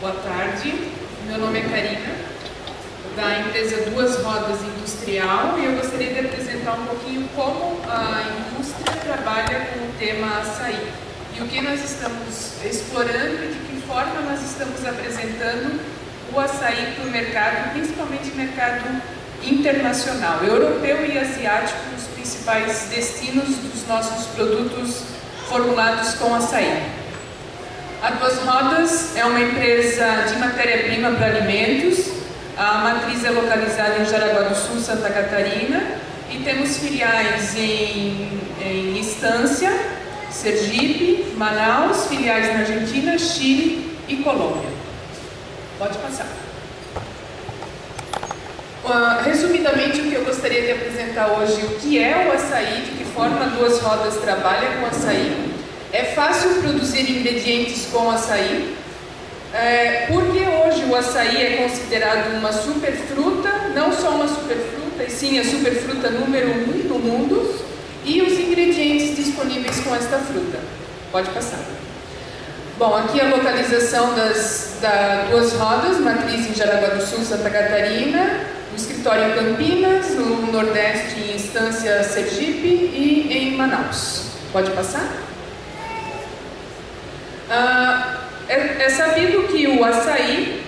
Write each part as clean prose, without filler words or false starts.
Boa tarde, meu nome é Karina, da empresa Duas Rodas Industrial, e eu gostaria de apresentar um pouquinho como a indústria trabalha com o tema açaí e o que nós estamos explorando e de que forma nós estamos apresentando o açaí para o mercado, principalmente mercado internacional, europeu e asiático, os principais destinos dos nossos produtos formulados com açaí. A Duas Rodas é uma empresa de matéria-prima para alimentos. A matriz é localizada em Jaraguá do Sul, Santa Catarina, e temos filiais em Estância, Sergipe, Manaus, filiais na Argentina, Chile e Colômbia. Pode passar. Resumidamente, o que eu gostaria de apresentar hoje, o que é o açaí, de que forma a Duas Rodas trabalha com açaí. É fácil produzir ingredientes com açaí, porque hoje o açaí é considerado uma superfruta, não só uma superfruta, e sim a superfruta número 1 no mundo, e os ingredientes disponíveis com esta fruta. Pode passar. Bom, aqui a localização da Duas Rodas, matriz em Jaraguá do Sul, Santa Catarina, o escritório em Campinas, no Nordeste em Estância, Sergipe e em Manaus. Pode passar? É sabido que o açaí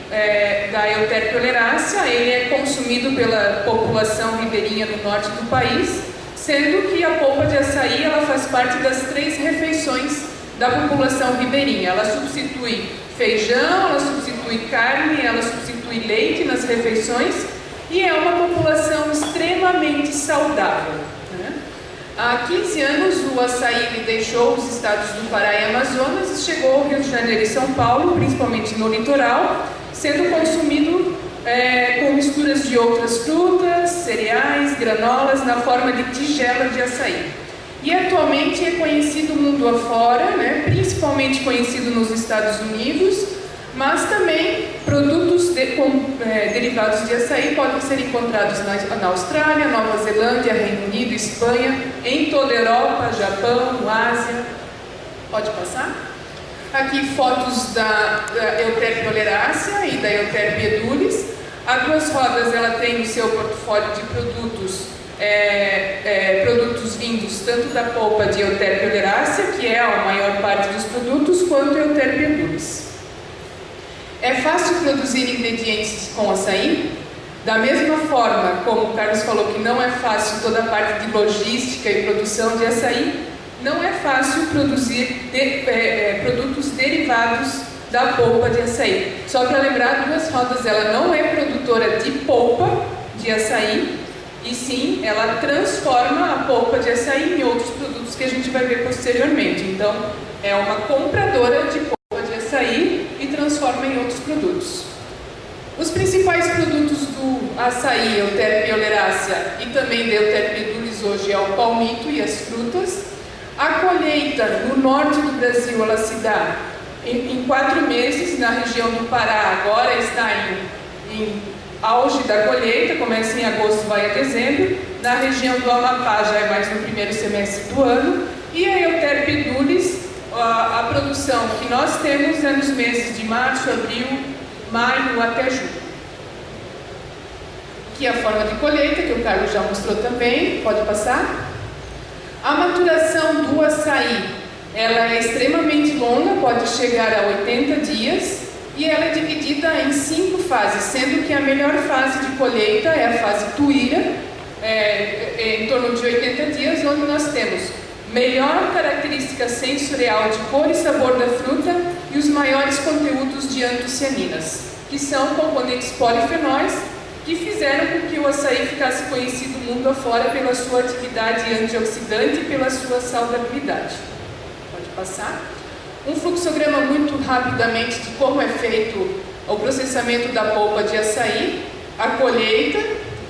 da Euterpe oleracea, ele é consumido pela população ribeirinha no norte do país, sendo que a polpa de açaí ela faz parte das 3 refeições da população ribeirinha. Ela substitui feijão, ela substitui carne, ela substitui leite nas refeições e é uma população extremamente saudável. Há 15 anos o açaí deixou os estados do Pará e Amazonas e chegou ao Rio de Janeiro e São Paulo, principalmente no litoral, sendo consumido com misturas de outras frutas, cereais, granolas, na forma de tigela de açaí. E atualmente é conhecido mundo afora, principalmente conhecido nos Estados Unidos, mas também produtos derivados de açaí podem ser encontrados na Austrália, Nova Zelândia, Reino Unido, Espanha, em toda a Europa, Japão, Ásia. Pode passar? Aqui fotos da Euterpe oleracea e da Euterpe edulis. A Duas Rodas ela tem no seu portfólio de produtos produtos vindos tanto da polpa de Euterpe oleracea, que é a maior parte dos produtos, quanto Euterpe edulis. É fácil produzir ingredientes com açaí? Da mesma forma como o Carlos falou que não é fácil toda a parte de logística e produção de açaí, não é fácil produzir produtos derivados da polpa de açaí. Só para lembrar, Duas Rodas ela não é produtora de polpa de açaí, e sim, ela transforma a polpa de açaí em outros produtos que a gente vai ver posteriormente. Então, é uma compradora de polpa de açaí e transforma em outros produtos. Os principais produtos do açaí, Euterpe oleracea e também da Euterpe edulis hoje é o palmito e as frutas. A colheita no norte do Brasil ela se dá em 4 meses, na região do Pará agora está em auge da colheita, começa em agosto, vai a dezembro. Na região do Amapá já é mais no primeiro semestre do ano. E a Euterpe edulis, a produção que nós temos é nos meses de março, abril, maio até julho. Aqui a forma de colheita, que o Carlos já mostrou também, pode passar. A maturação do açaí, ela é extremamente longa, pode chegar a 80 dias, e ela é dividida em 5 fases, sendo que a melhor fase de colheita é a fase tuíra, em torno de 80 dias, onde nós temos melhor característica sensorial de cor e sabor da fruta e os maiores conteúdos de antocianinas, que são componentes polifenóis que fizeram com que o açaí ficasse conhecido mundo afora pela sua atividade antioxidante e pela sua saudabilidade. Pode passar. Um fluxograma muito rapidamente de como é feito o processamento da polpa de açaí, a colheita.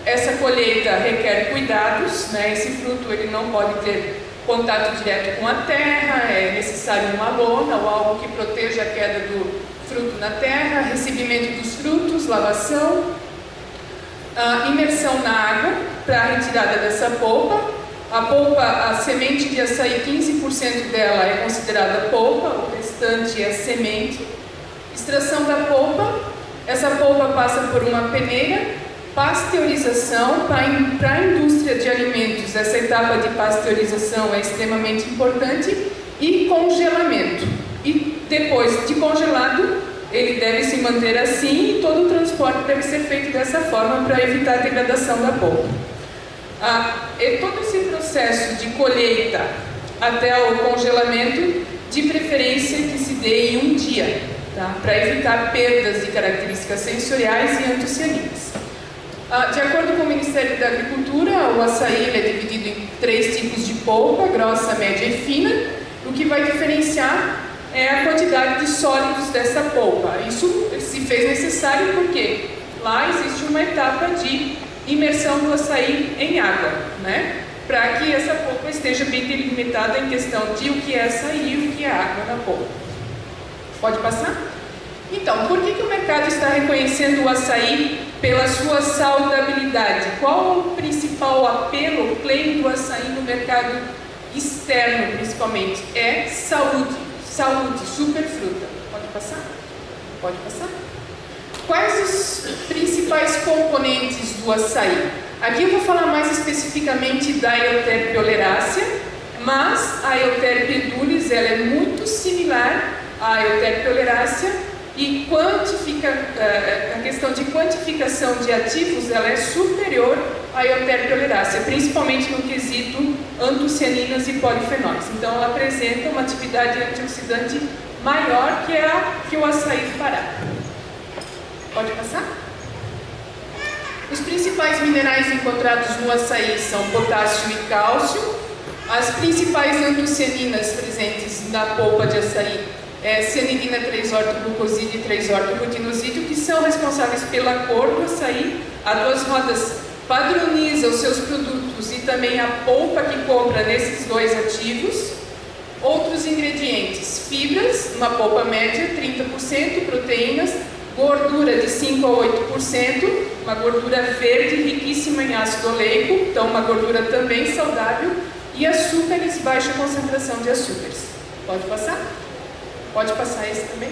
Essa colheita requer cuidados, esse fruto ele não pode ter contato direto com a terra, é necessário uma lona ou algo que proteja a queda do fruto na terra, recebimento dos frutos, lavação, imersão na água para a retirada dessa polpa. A polpa, a semente de açaí, 15% dela é considerada polpa, o restante é semente. Extração da polpa. Essa polpa passa por uma peneira, pasteurização. Para a indústria de alimentos, essa etapa de pasteurização é extremamente importante, e congelamento. E depois de congelado, ele deve se manter assim, e todo o transporte deve ser feito dessa forma para evitar a degradação da polpa. E todo esse processo de colheita até o congelamento, de preferência que se dê em um dia, tá? Para evitar perdas de características sensoriais e antocianinas. De acordo com o Ministério da Agricultura, o açaí é dividido em 3 tipos de polpa: grossa, média e fina. O que vai diferenciar é a quantidade de sólidos dessa polpa. Isso se fez necessário porque lá existe uma etapa de imersão do açaí em água, né? Para que essa polpa esteja bem delimitada em questão de o que é açaí e o que é água na polpa. Pode passar? Então, por que o mercado está reconhecendo o açaí pela sua saudabilidade? Qual o principal apelo, o claim do açaí no mercado externo, principalmente? É saúde. Saúde, superfruta. Pode passar? Pode passar? Quais os principais componentes do açaí? Aqui eu vou falar mais especificamente da Euterpe oleracea, mas a Euterpe edulis ela é muito similar à Euterpe oleracea, e a questão de quantificação de ativos ela é superior à Euterpe oleracea, principalmente no quesito antocianinas e polifenóis. Então ela apresenta uma atividade antioxidante maior que a que o açaí fará. Pode passar? Os principais minerais encontrados no açaí são potássio e cálcio. As principais antocianinas presentes na polpa de açaí é cianidina 3-ortoglucosídeo e 3-ortoglutinosídeo, que são responsáveis pela cor do açaí. A Duas Rodas padroniza os seus produtos e também a polpa que compra nesses 2 ativos. Outros ingredientes: fibras, uma polpa média, 30%, proteínas, gordura de 5 a 8%, uma gordura verde riquíssima em ácido oleico, então uma gordura também saudável, e açúcares, baixa concentração de açúcares. Pode passar? Pode passar esse também?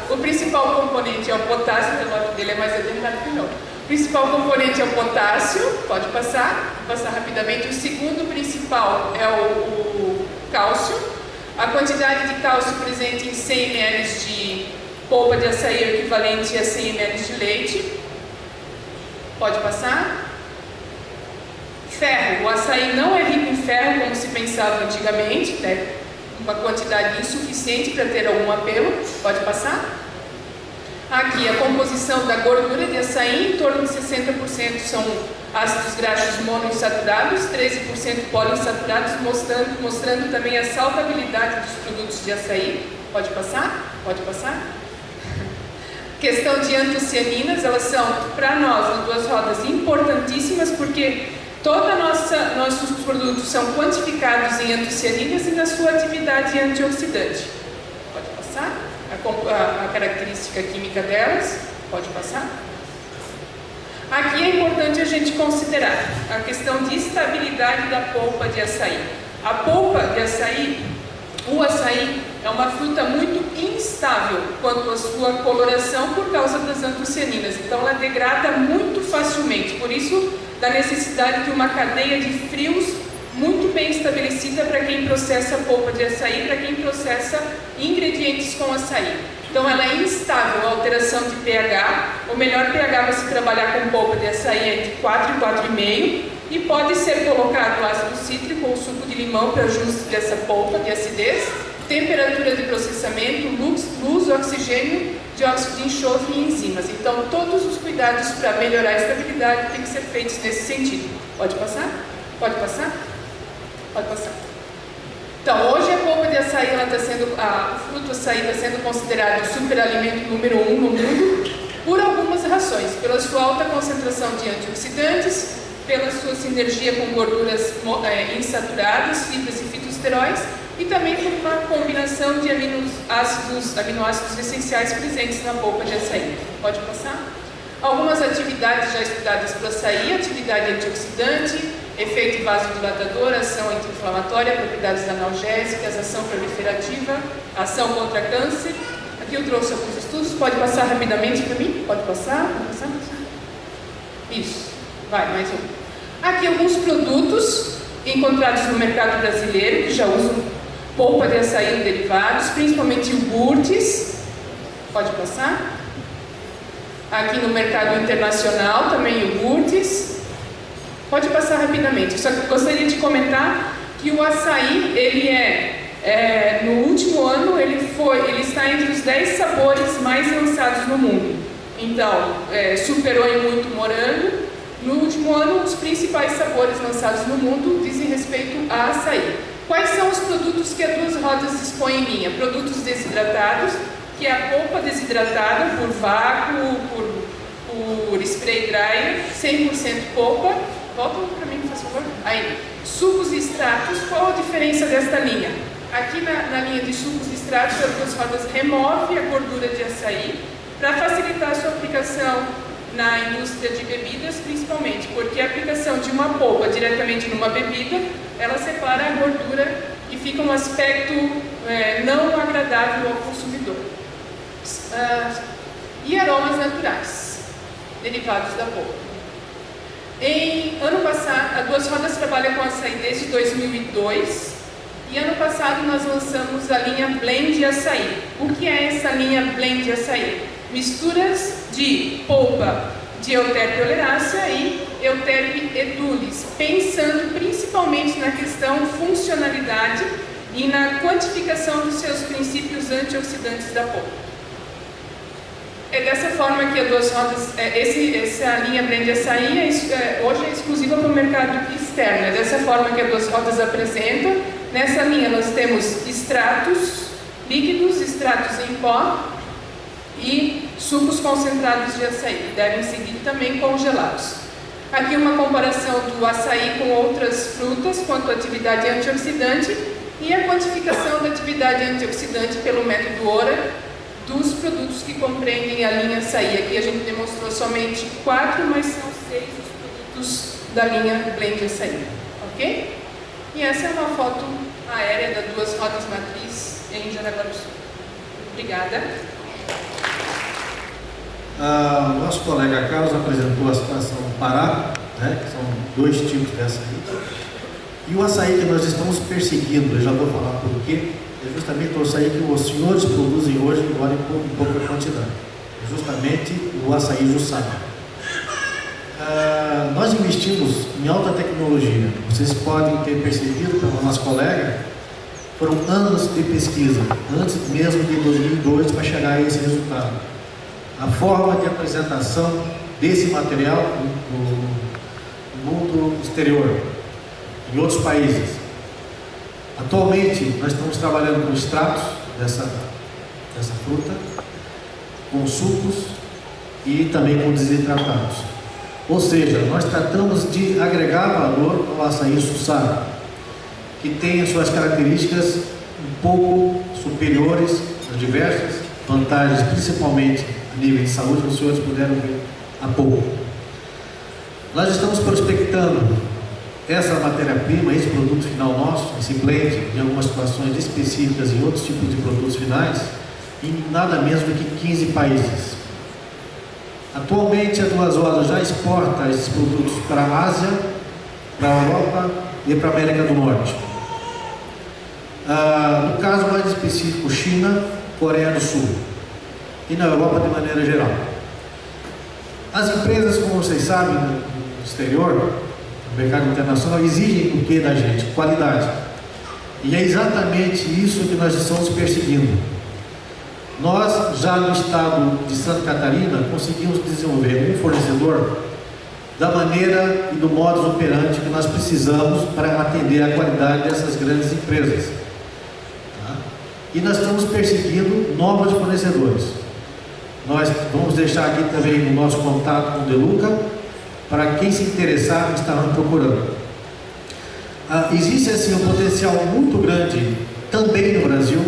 O principal componente é o potássio, o relógio dele é mais adiantado que o meu. O principal componente é o potássio, pode passar, vou passar rapidamente. O segundo principal é o cálcio. A quantidade de cálcio presente em 100 ml de polpa de açaí é equivalente a 100 ml de leite. Pode passar. Ferro. O açaí não é rico em ferro como se pensava antigamente, né? Uma quantidade insuficiente para ter algum apelo. Pode passar. Aqui a composição da gordura de açaí, em torno de 60% são ácidos graxos monoinsaturados, 13% poliinsaturados, mostrando também a saudabilidade dos produtos de açaí. Pode passar? Pode passar? Questão de antocianinas, elas são, para nós, no Duas Rodas, importantíssimas, porque nossos produtos são quantificados em antocianinas e na sua atividade antioxidante. Pode passar? A característica química delas. Pode passar? Aqui é importante a gente considerar a questão de estabilidade da polpa de açaí. A polpa de açaí, o açaí, é uma fruta muito instável quanto à sua coloração por causa das antocianinas. Então ela degrada muito facilmente. Por isso, da necessidade de uma cadeia de frios muito bem estabelecida para quem processa polpa de açaí, para quem processa ingredientes com açaí. Então ela é instável, a alteração de pH. O melhor pH para se trabalhar com polpa de açaí é entre 4 e 4,5, e pode ser colocado ácido cítrico ou suco de limão para ajuste dessa polpa de acidez, temperatura de processamento, luz, oxigênio, dióxido de enxofre e enzimas. Então todos os cuidados para melhorar a estabilidade têm que ser feitos nesse sentido. Pode passar? Pode passar? Pode passar. Então, hoje a polpa de açaí, o fruto açaí está sendo considerado o superalimento número 1 no mundo por algumas razões. Pela sua alta concentração de antioxidantes, pela sua sinergia com gorduras insaturadas, fibras e fitosteróis, e também por uma combinação de aminoácidos essenciais presentes na polpa de açaí. Pode passar? Algumas atividades já estudadas para o açaí: atividade antioxidante, efeito vasodilatador, ação anti-inflamatória, propriedades analgésicas, ação proliferativa, ação contra câncer. Aqui eu trouxe alguns estudos, pode passar rapidamente para mim? Pode passar? Pode passar? Isso, vai, mais um. Aqui alguns produtos encontrados no mercado brasileiro, que já usam polpa de açaí e derivados, principalmente iogurtes. Pode passar? Aqui no mercado internacional, também iogurtes. Pode passar rapidamente. Só que gostaria de comentar que o açaí, ele no último ano, ele está entre os 10 sabores mais lançados no mundo. Então, superou em muito morango. No último ano, os principais sabores lançados no mundo dizem respeito a açaí. Quais são os produtos que a Duas Rodas dispõe em linha? Produtos desidratados, que é a polpa desidratada por vácuo, por spray dryer, 100% polpa. Volta para mim, por favor. Aí, sucos e extratos. Qual a diferença desta linha? Aqui na linha de sucos e extratos, a Duas Rodas remove a gordura de açaí para facilitar a sua aplicação na indústria de bebidas, principalmente, porque a aplicação de uma polpa diretamente numa bebida, ela separa a gordura e fica um aspecto não agradável ao consumidor. E aromas naturais, derivados da polpa. Ano passado, a Duas Rodas trabalha com açaí desde 2002 e ano passado nós lançamos a linha Blend Açaí. O que é essa linha Blend Açaí? Misturas de polpa de Euterpe oleracea e Euterpe edulis, pensando principalmente na questão funcionalidade e na quantificação dos seus princípios antioxidantes da polpa. É dessa forma que a Duas Rodas, essa linha Blend Açaí hoje é exclusiva para o mercado externo. É dessa forma que a Duas Rodas apresenta. Nessa linha nós temos extratos líquidos, extratos em pó e sucos concentrados de açaí. Devem seguir também congelados. Aqui uma comparação do açaí com outras frutas quanto à atividade antioxidante e a quantificação da atividade antioxidante pelo método ORA dos produtos que compreendem a linha açaí. Aqui a gente demonstrou somente 4, mas são 6 os produtos da linha Blend Açaí. Ok? E essa é uma foto aérea da Duas Rodas Matriz em Jaraguá do Sul. Obrigada. Nosso colega Carlos apresentou a situação do Pará, né, que são 2 tipos de açaí. E o açaí que nós estamos perseguindo, eu já vou falar por quê, é justamente o açaí que os senhores produzem hoje, embora em pouca quantidade. É justamente o açaí Jussara. Nós investimos em alta tecnologia. Vocês podem ter percebido pelo nosso colega, foram anos de pesquisa, antes mesmo de 2002, para chegar a esse resultado. A forma de apresentação desse material no mundo exterior, em outros países. Atualmente, nós estamos trabalhando com extratos dessa fruta, com sucos e também com desidratados. Ou seja, nós tratamos de agregar valor ao açaí Jussara, que tem as suas características um pouco superiores às diversas vantagens, principalmente a nível de saúde, que os senhores puderam ver há pouco. Nós estamos prospectando essa matéria-prima, esse produto final nosso, esse blend, em algumas situações específicas e outros tipos de produtos finais, em nada menos do que 15 países. Atualmente, a Duas Rodas já exporta esses produtos para a Ásia, para a Europa e para a América do Norte. No caso mais específico, China, Coreia do Sul e na Europa de maneira geral. As empresas, como vocês sabem, no exterior, no mercado internacional, exigem o que da gente? Qualidade. E é exatamente isso que nós estamos perseguindo. Nós, já no estado de Santa Catarina, conseguimos desenvolver um fornecedor da maneira e do modus operandi que nós precisamos para atender a qualidade dessas grandes empresas. Tá? E nós estamos perseguindo novos fornecedores. Nós vamos deixar aqui também o nosso contato com o Deluca, para quem se interessar estar procurando. Existe assim um potencial muito grande também no Brasil.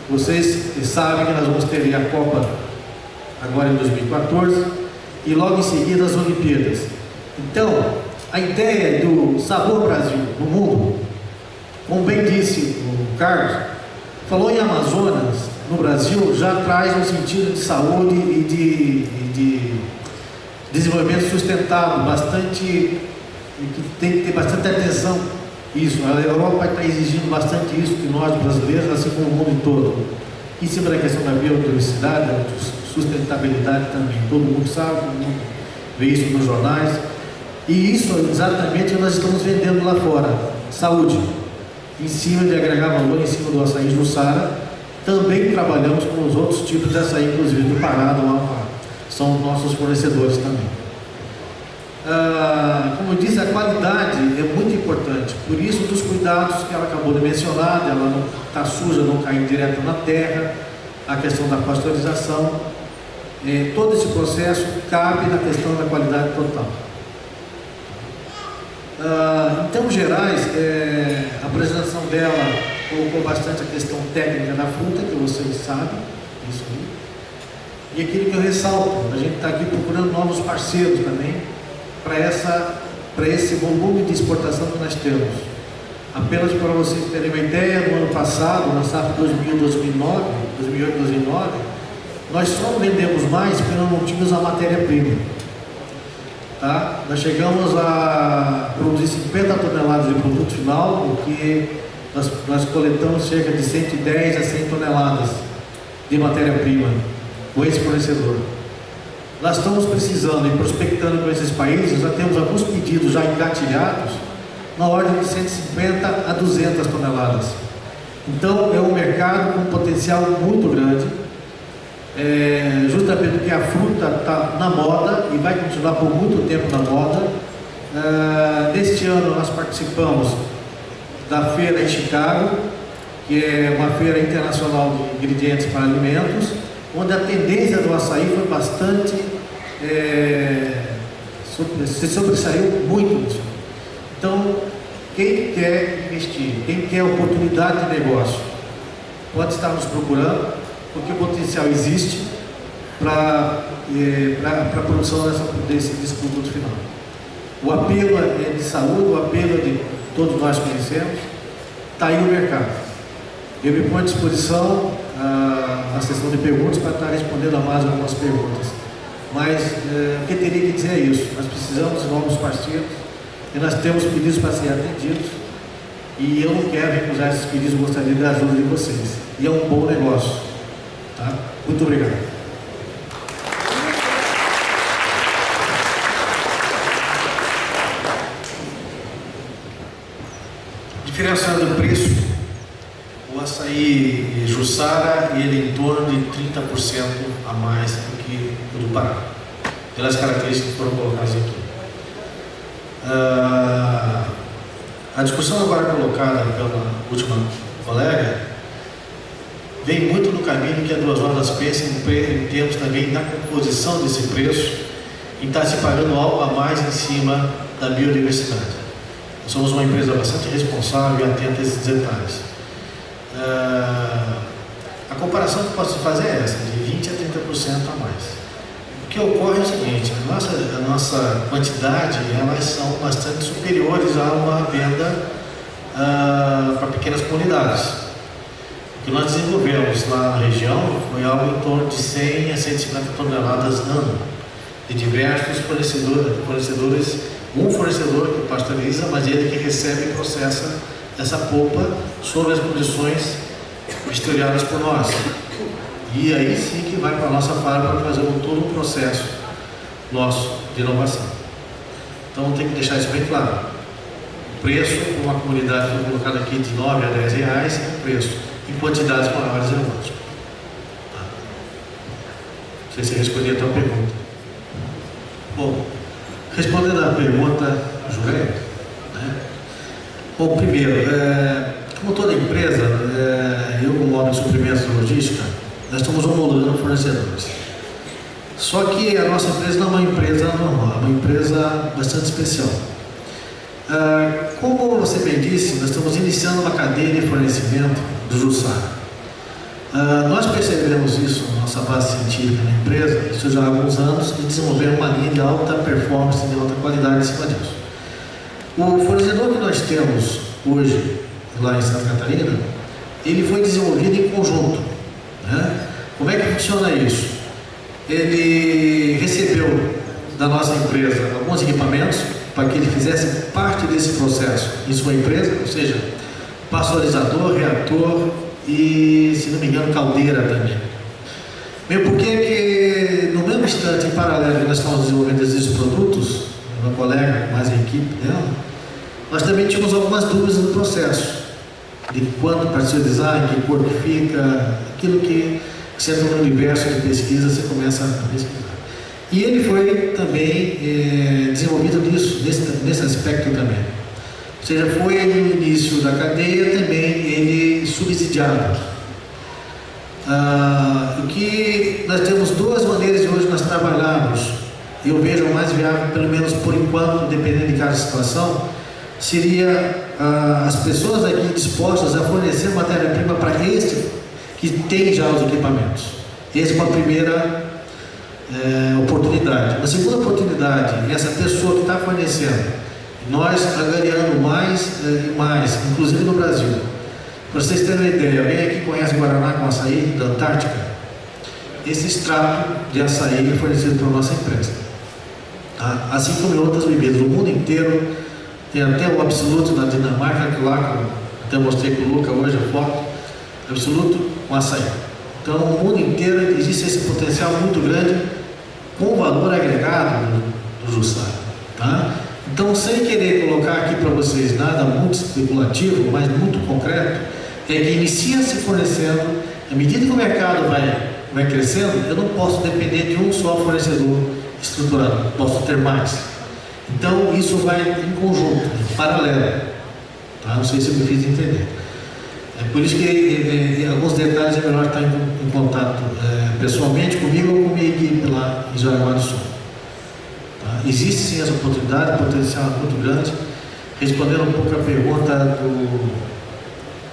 Vocês sabem que nós vamos ter a Copa agora em 2014 e logo em seguida as Olimpíadas. Então, A ideia do Sabor Brasil no mundo, como bem disse o Carlos, falou em Amazonas, no Brasil, já traz um sentido de saúde e de desenvolvimento sustentável, que tem que ter bastante atenção isso. A Europa está exigindo bastante isso de nós brasileiros, assim como o mundo todo. Em cima da questão da biodiversidade, da sustentabilidade também. Todo mundo sabe, todo mundo vê isso nos jornais. E isso exatamente nós estamos vendendo lá fora. Saúde. Em cima de agregar valor, em cima do açaí Jussara. Também trabalhamos com os outros tipos de açaí, inclusive do Pará, do Amapá. São nossos fornecedores também. Como eu disse, a qualidade é muito importante. Por isso, dos cuidados que ela acabou de mencionar, ela não está suja, não cair direto na terra, a questão da pasteurização, todo esse processo cabe na questão da qualidade total. Em termos gerais, a apresentação dela colocou bastante a questão técnica da fruta, que vocês sabem, isso aí. E aquilo que eu ressalto, a gente está aqui procurando novos parceiros também, para esse volume de exportação que nós temos. Apenas para vocês terem uma ideia, no ano passado, na safra 2008-2009, nós só vendemos mais porque nós não tínhamos a matéria-prima. Tá? Nós chegamos a produzir 50 toneladas de produto final, porque nós coletamos cerca de 110 a 100 toneladas de matéria-prima com esse fornecedor. Nós estamos precisando e prospectando com esses países, já temos alguns pedidos já engatilhados, na ordem de 150 a 200 toneladas. Então é um mercado com um potencial muito grande, justamente porque a fruta está na moda e vai continuar por muito tempo na moda. Neste ano nós participamos da feira em Chicago, que é uma feira internacional de ingredientes para alimentos, onde a tendência do açaí foi bastante, se sobressaiu muito nisso. Então, quem quer investir, quem quer oportunidade de negócio, pode estar nos procurando, porque o potencial existe para a produção desse produto final. O apelo é de saúde, o apelo é de todos nós conhecemos, está aí o mercado. Eu me ponho à disposição a sessão de perguntas para estar respondendo a mais algumas perguntas. Mas o que eu teria que dizer é isso: nós precisamos de novos parceiros e nós temos pedidos para serem atendidos, e eu não quero recusar esses pedidos, eu gostaria da ajuda de vocês. E é um bom negócio. Tá? Muito obrigado. Diferenciando o preço, o açaí Jussara, ele em torno de 30% a mais do que o do Pará, pelas características que foram colocadas aqui. A discussão agora colocada pela última colega vem muito no caminho que a 2 Horas pensa em termos também da composição desse preço, em estar se pagando algo a mais em cima da biodiversidade. Nós somos uma empresa bastante responsável e atenta a esses detalhes. A comparação que posso fazer é essa, de 20% a 30% a mais. O que ocorre é o seguinte: a nossa quantidade, elas são bastante superiores a uma venda para pequenas comunidades. O que nós desenvolvemos lá na região foi algo em torno de 100 a 150 toneladas ano, de diversos fornecedores, um fornecedor que pasteuriza, mas ele que recebe e processa essa polpa sob as condições vistoriadas por nós. E aí sim que vai para a nossa fábrica para fazer todo um processo nosso de inovação. Então tem que deixar isso bem claro. O preço, uma comunidade foi colocada aqui de 9 a 10 reais, é o preço. Em quantidades maiores é lógico. Tá? Não sei se respondi a tua pergunta. Bom, respondendo à pergunta, Juliana, né? Bom, primeiro, como toda empresa, eu como homem de suprimentos e logística, nós estamos homologando fornecedores. Só que a nossa empresa não é uma empresa normal, é uma empresa bastante especial. Como você bem disse, nós estamos iniciando uma cadeia de fornecimento do Jussara. Nós percebemos isso na nossa base científica na empresa, isso já há alguns anos, e desenvolvemos uma linha de alta performance, de alta qualidade em cima disso. O fornecedor que nós temos hoje, lá em Santa Catarina, ele foi desenvolvido em conjunto, né? Como é que funciona isso? Ele recebeu da nossa empresa alguns equipamentos para que ele fizesse parte desse processo em sua empresa, ou seja, pasteurizador, reator e, se não me engano, caldeira também. Bem, porque que no mesmo instante, em paralelo, que nós estamos desenvolvendo esses produtos, uma colega, mais a equipe dela, nós também tínhamos algumas dúvidas no processo, de quando parcializar, em que cor que fica, aquilo que você entra no universo de pesquisa, você começa a pesquisar. E ele foi também desenvolvido nesse aspecto também. Ou seja, foi no início da cadeia também ele subsidiado. O que nós temos duas maneiras de hoje nós trabalharmos, eu vejo mais viável, pelo menos por enquanto, dependendo de cada situação, seria as pessoas aqui dispostas a fornecer matéria-prima para este que tem já os equipamentos. Essa é uma primeira oportunidade. Uma segunda oportunidade, essa pessoa que está fornecendo, nós agregando mais e mais, inclusive no Brasil. Para vocês terem uma ideia, alguém aqui conhece Guaraná com açaí da Antártica? Esse extrato de açaí é fornecido pela nossa empresa. Tá? Assim como em outras bebidas, o mundo inteiro, tem até o Absoluto na Dinamarca, que lá, até mostrei com o Luca hoje a foto, Absoluto com açaí. Então, no mundo inteiro existe esse potencial muito grande com o valor agregado do Jussara. Tá? Então, sem querer colocar aqui para vocês nada muito especulativo, mas muito concreto, é que inicia se fornecendo, à medida que o mercado vai crescendo, eu não posso depender de um só fornecedor estruturado, posso ter mais. Então, isso vai em conjunto, em paralelo. Tá? Não sei se eu me fiz entender. É por isso que alguns detalhes é melhor estar em contato pessoalmente comigo ou com a minha equipe lá em Jaraguá do Sul. Tá? Existe sim essa oportunidade, o potencial é muito grande. Respondendo um pouco a pergunta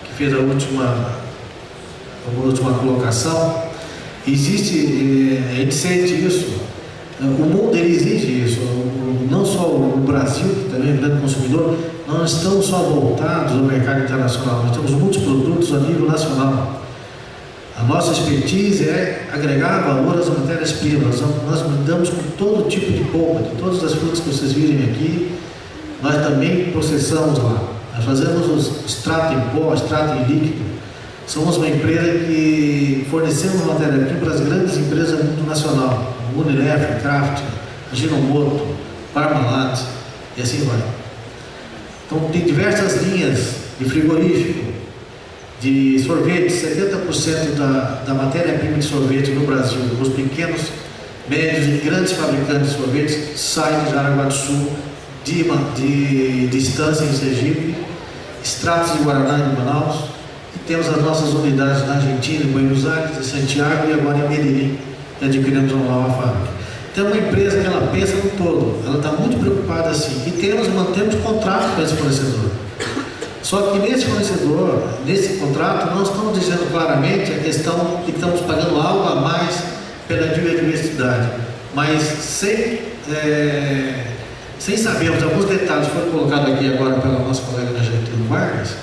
que fez a última colocação, existe, a gente sente isso, o mundo ele exige isso, não só o Brasil, que também é um grande consumidor, nós não estamos só voltados ao mercado internacional, nós temos muitos produtos a nível nacional. A nossa expertise é agregar valor às matérias-primas. Nós lidamos com todo tipo de polpa, de todas as frutas que vocês virem aqui, nós também processamos lá. Nós fazemos o extrato em pó, extrato em líquido. Somos uma empresa que fornecemos matéria-prima para as grandes empresas do mundo nacional, Unilever, Kraft, Ajinomoto, Parmalat e assim vai. Então tem diversas linhas de frigorífico, de sorvete, 70% da matéria-prima de sorvete no Brasil, os pequenos, médios e grandes fabricantes de sorvetes saem de Jaraguá do Sul, de distância em Sergipe, extratos de Guaraná em Manaus, e temos as nossas unidades na Argentina, em Buenos Aires, em Santiago e agora em Medellín, que adquirimos uma nova fábrica. Então é uma empresa que ela pensa no todo, ela está muito preocupada assim, e mantemos contrato com esse fornecedor. Só que nesse fornecedor, nesse contrato, nós estamos dizendo claramente a questão que estamos pagando algo a mais pela biodiversidade, mas sem sabermos, alguns detalhes foram colocados aqui agora pela nossa colega Getúlio Vargas,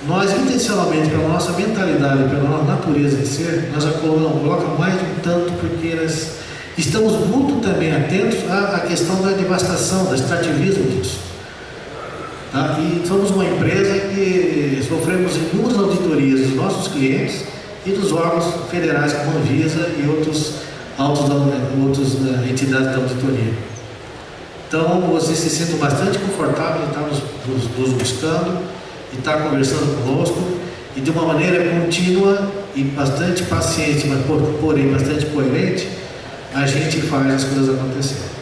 nós intencionalmente, pela nossa mentalidade, pela nossa natureza de ser, nós colocamos mais um tanto porque nós estamos muito também atentos à questão da devastação, do extrativismo disso. Tá? E somos uma empresa que sofremos inúmeras auditorias dos nossos clientes e dos órgãos federais como a Anvisa e outras entidades da auditoria. Então, vocês se sentem bastante confortáveis em estar nos buscando e estar conversando conosco e de uma maneira contínua e bastante paciente, mas porém bastante coerente, a gente faz as coisas acontecerem.